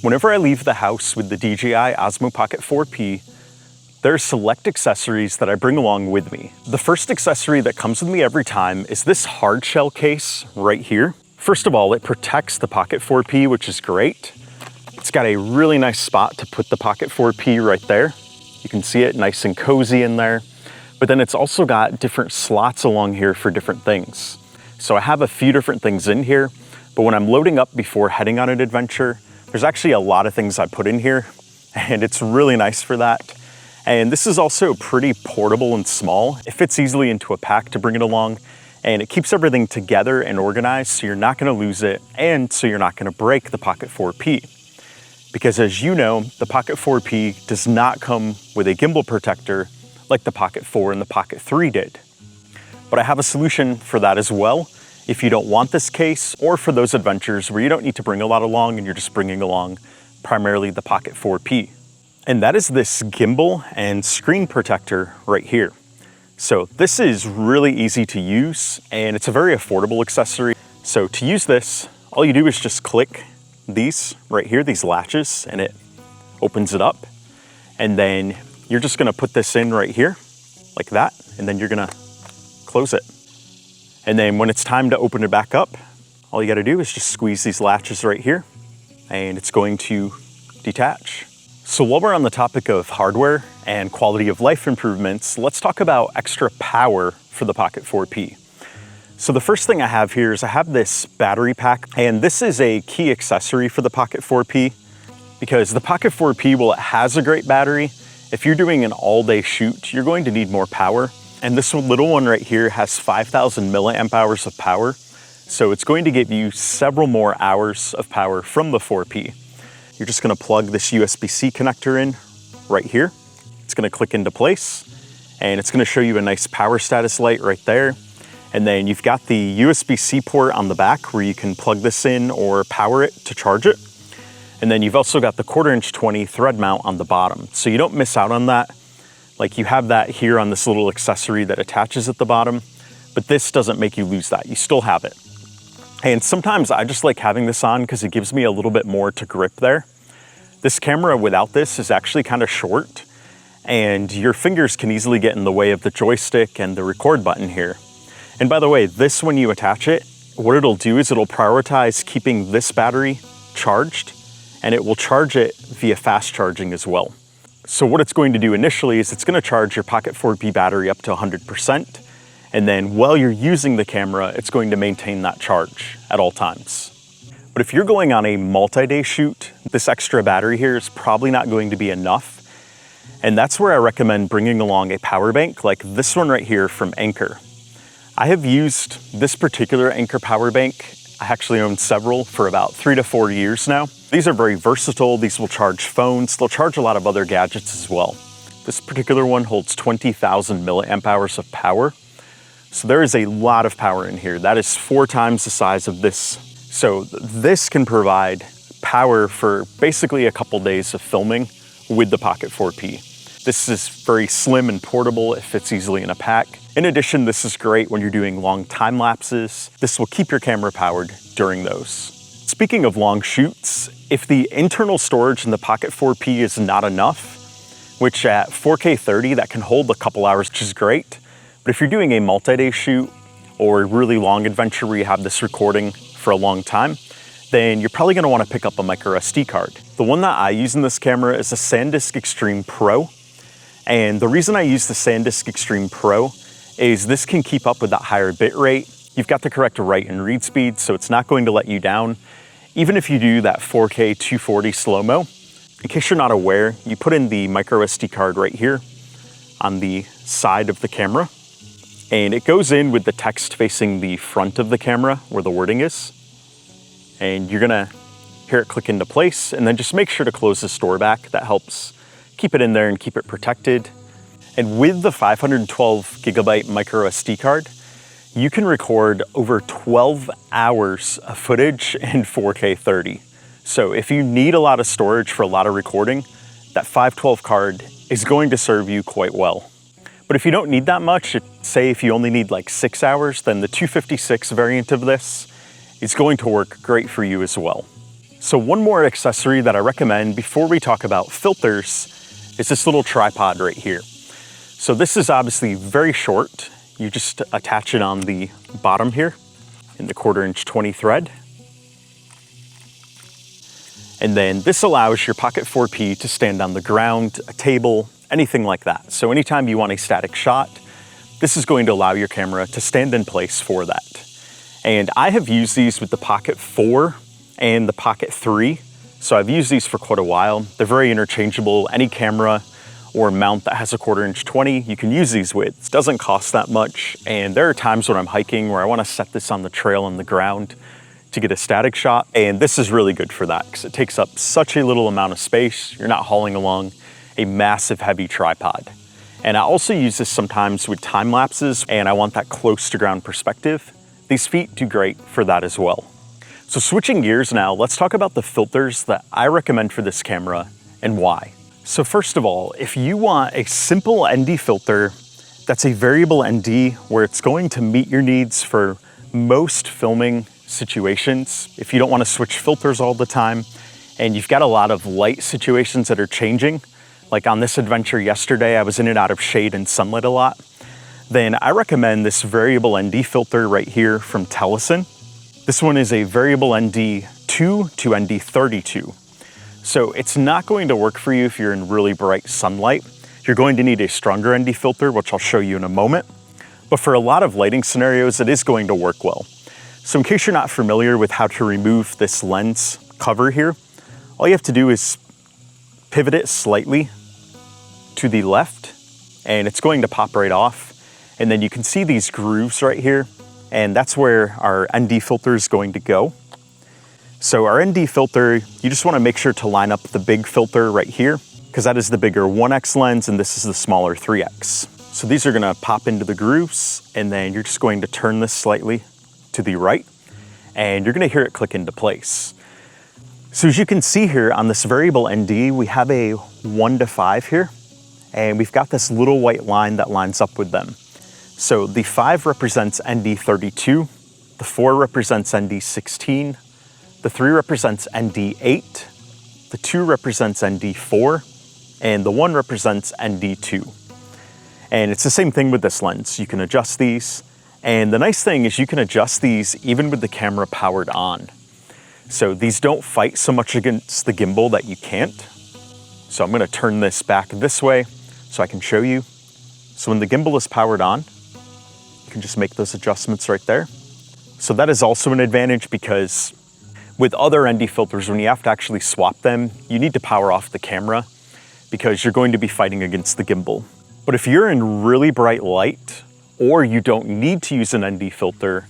Whenever I leave the house with the DJI Osmo Pocket 4P, there are select accessories that I bring along with me. The first accessory that comes with me every time is this hard shell case right here. First of all, it protects the Pocket 4P, which is great. It's got a really nice spot to put the Pocket 4P right there. You can see it nice and cozy in there. But then it's also got different slots along here for different things. So I have a few different things in here, but when I'm loading up before heading on an adventure, there's actually a lot of things I put in here, and it's really nice for that. And this is also pretty portable and small. It fits easily into a pack to bring it along, and it keeps everything together and organized so you're not gonna lose it, and so you're not gonna break the Pocket 4P. Because as you know, the Pocket 4P does not come with a gimbal protector like the Pocket 4 and the Pocket 3 did. But I have a solution for that as well, if you don't want this case, or for those adventures where you don't need to bring a lot along and you're just bringing along primarily the Pocket 4P. And that is this gimbal and screen protector right here. So this is really easy to use, and it's a very affordable accessory. So to use this, all you do is just click these right here, these latches, and it opens it up. And then you're just gonna put this in right here, like that, and then you're gonna close it. And then when it's time to open it back up, all you gotta do is just squeeze these latches right here, and it's going to detach. So while we're on the topic of hardware and quality of life improvements, let's talk about extra power for the Pocket 4P. So the first thing I have here is I have this battery pack, and this is a key accessory for the Pocket 4P because the Pocket 4P, while it has a great battery, if you're doing an all-day shoot, you're going to need more power. And this little one right here has 5,000 milliamp hours of power. So it's going to give you several more hours of power from the 4P. You're just gonna plug this USB-C connector in right here. It's gonna click into place, and it's gonna show you a nice power status light right there. And then you've got the USB-C port on the back where you can plug this in or power it to charge it. And then you've also got the 1/4" 20 thread mount on the bottom. So you don't miss out on that. Like you have that here on this little accessory that attaches at the bottom, but this doesn't make you lose that. You still have it. And sometimes I just like having this on because it gives me a little bit more to grip there. This camera without this is actually kind of short, and your fingers can easily get in the way of the joystick and the record button here. And by the way, this, when you attach it, what it'll do is it'll prioritize keeping this battery charged, and it will charge it via fast charging as well. So what it's going to do initially is it's going to charge your Pocket 4P battery up to 100%, and then while you're using the camera, it's going to maintain that charge at all times. But if you're going on a multi-day shoot, this extra battery here is probably not going to be enough, and that's where I recommend bringing along a power bank like this one right here from Anker. I have used this particular Anker power bank. I actually own several for about 3 to 4 years now. These are very versatile. These will charge phones. They'll charge a lot of other gadgets as well. This particular one holds 20,000 milliamp hours of power. So there is a lot of power in here. That is 4 times the size of this. So this can provide power for basically a couple days of filming with the Pocket 4P. This is very slim and portable. It fits easily in a pack. In addition, this is great when you're doing long time lapses. This will keep your camera powered during those. Speaking of long shoots, if the internal storage in the Pocket 4P is not enough, which at 4K 30, that can hold a couple hours, which is great. But if you're doing a multi-day shoot or a really long adventure where you have this recording for a long time, then you're probably gonna wanna pick up a microSD card. The one that I use in this camera is a SanDisk Extreme Pro. And the reason I use the SanDisk Extreme Pro is this can keep up with that higher bit rate. You've got the correct write and read speed, so it's not going to let you down. Even if you do that 4K 240 slow-mo, in case you're not aware, you put in the microSD card right here on the side of the camera, and it goes in with the text facing the front of the camera where the wording is. And you're gonna hear it click into place, and then just make sure to close the store back. That helps keep it in there and keep it protected. And with the 512 gigabyte microSD card, you can record over 12 hours of footage in 4K 30. So if you need a lot of storage for a lot of recording, that 512 card is going to serve you quite well. But if you don't need that much, say if you only need like 6 hours, then the 256 variant of this is going to work great for you as well. So one more accessory that I recommend before we talk about filters is this little tripod right here. So this is obviously very short. You just attach it on the bottom here in the 1/4" 20 thread. And then this allows your Pocket 4P to stand on the ground, a table, anything like that. So anytime you want a static shot, this is going to allow your camera to stand in place for that. And I have used these with the Pocket 4 and the Pocket 3. So I've used these for quite a while. They're very interchangeable. Any camera or mount that has a 1/4" 20, you can use these with. It doesn't cost that much. And there are times when I'm hiking where I want to set this on the trail on the ground to get a static shot. And this is really good for that because it takes up such a little amount of space. You're not hauling along a massive heavy tripod. And I also use this sometimes with time lapses and I want that close to ground perspective. These feet do great for that as well. So switching gears now, let's talk about the filters that I recommend for this camera and why. So first of all, if you want a simple ND filter that's a variable ND where it's going to meet your needs for most filming situations, if you don't want to switch filters all the time and you've got a lot of light situations that are changing, like on this adventure yesterday, I was in and out of shade and sunlight a lot, then I recommend this variable ND filter right here from Telesin. This one is a variable ND2 to ND32. So it's not going to work for you if you're in really bright sunlight. You're going to need a stronger ND filter, which I'll show you in a moment. But for a lot of lighting scenarios, it is going to work well. So in case you're not familiar with how to remove this lens cover here, all you have to do is pivot it slightly to the left and it's going to pop right off. And then you can see these grooves right here, and that's where our ND filter is going to go. So our ND filter, you just want to make sure to line up the big filter right here, because that is the bigger 1x lens and this is the smaller 3x. So these are going to pop into the grooves, and then you're just going to turn this slightly to the right, and you're going to hear it click into place. So as you can see here on this variable ND, we have a 1 to 5 here, and we've got this little white line that lines up with them. So the 5 represents ND32, the 4 represents ND16, the 3 represents ND8, the 2 represents ND4, and the 1 represents ND2. And it's the same thing with this lens. You can adjust these, and the nice thing is you can adjust these even with the camera powered on. So these don't fight so much against the gimbal that you can't. So I'm gonna turn this back this way so I can show you. So when the gimbal is powered on, you can just make those adjustments right there. So that is also an advantage because with other ND filters, when you have to actually swap them, you need to power off the camera because you're going to be fighting against the gimbal. But if you're in really bright light, or you don't need to use an ND filter,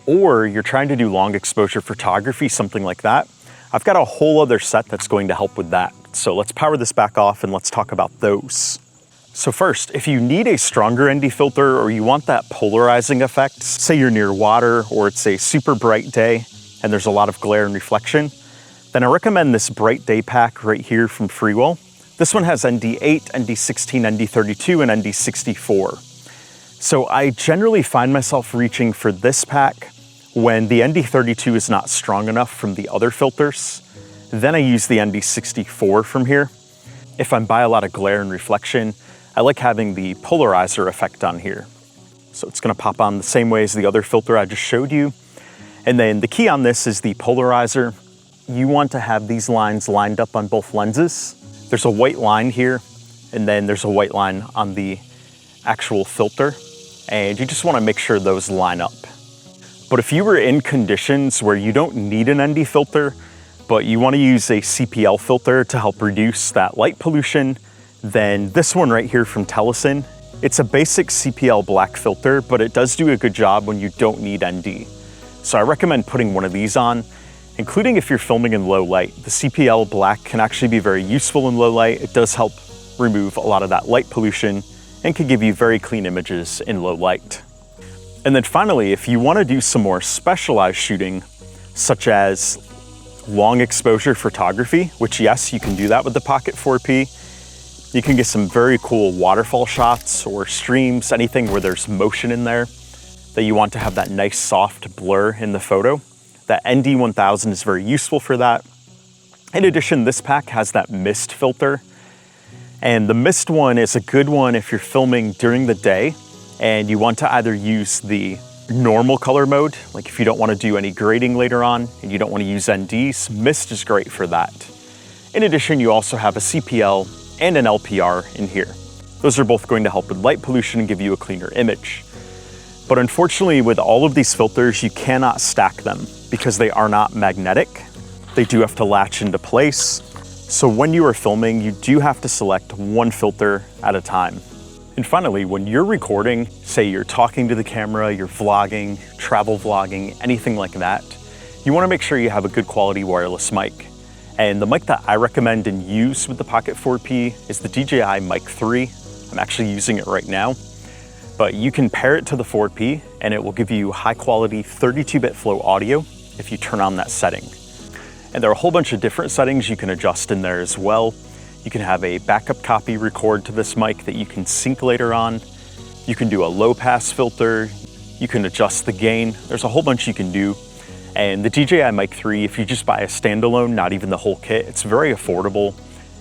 or you're trying to do long exposure photography, something like that, I've got a whole other set that's going to help with that. So let's power this back off and let's talk about those. So first, if you need a stronger ND filter or you want that polarizing effect, say you're near water or it's a super bright day and there's a lot of glare and reflection, then I recommend this Bright Day Pack right here from Freewell. This one has ND8, ND16, ND32, and ND64. So I generally find myself reaching for this pack when the ND32 is not strong enough from the other filters. Then I use the ND64 from here. If I'm by a lot of glare and reflection, I like having the polarizer effect on here. So it's gonna pop on the same way as the other filter I just showed you. And then the key on this is the polarizer. You want to have these lines lined up on both lenses. There's a white line here, and then there's a white line on the actual filter, and you just wanna make sure those line up. But if you were in conditions where you don't need an ND filter, but you wanna use a CPL filter to help reduce that light pollution, then this one right here from Telesin, it's a basic CPL black filter, but it does do a good job when you don't need ND. So I recommend putting one of these on, including if you're filming in low light. The CPL black can actually be very useful in low light. It does help remove a lot of that light pollution and can give you very clean images in low light. And then finally, if you want to do some more specialized shooting, such as long exposure photography, which yes, you can do that with the Pocket 4P. You can get some very cool waterfall shots or streams, anything where there's motion in there that you want to have that nice soft blur in the photo. That ND1000 is very useful for that. In addition, this pack has that mist filter, and the mist one is a good one if you're filming during the day and you want to either use the normal color mode, like if you don't want to do any grading later on and you don't want to use NDs, mist is great for that. In addition, you also have a CPL and an LPR in here. Those are both going to help with light pollution and give you a cleaner image. But unfortunately, with all of these filters, you cannot stack them because they are not magnetic. They do have to latch into place. So when you are filming, you do have to select one filter at a time. And finally, when you're recording, say you're talking to the camera, you're vlogging, travel vlogging, anything like that, you want to make sure you have a good quality wireless mic. And the mic that I recommend and use with the Pocket 4P is the DJI Mic 3. I'm actually using it right now. But you can pair it to the 4P and it will give you high quality 32-bit flow audio if you turn on that setting. And there are a whole bunch of different settings you can adjust in there as well. You can have a backup copy record to this mic that you can sync later on. You can do a low pass filter. You can adjust the gain. There's a whole bunch you can do. And the DJI Mic 3, if you just buy a standalone, not even the whole kit, it's very affordable.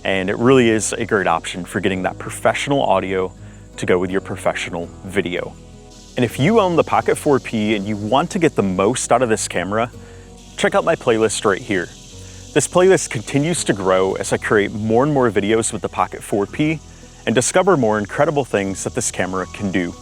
And it really is a great option for getting that professional audio to go with your professional video. And if you own the Pocket 4P and you want to get the most out of this camera, check out my playlist right here. This playlist continues to grow as I create more and more videos with the Pocket 4P and discover more incredible things that this camera can do.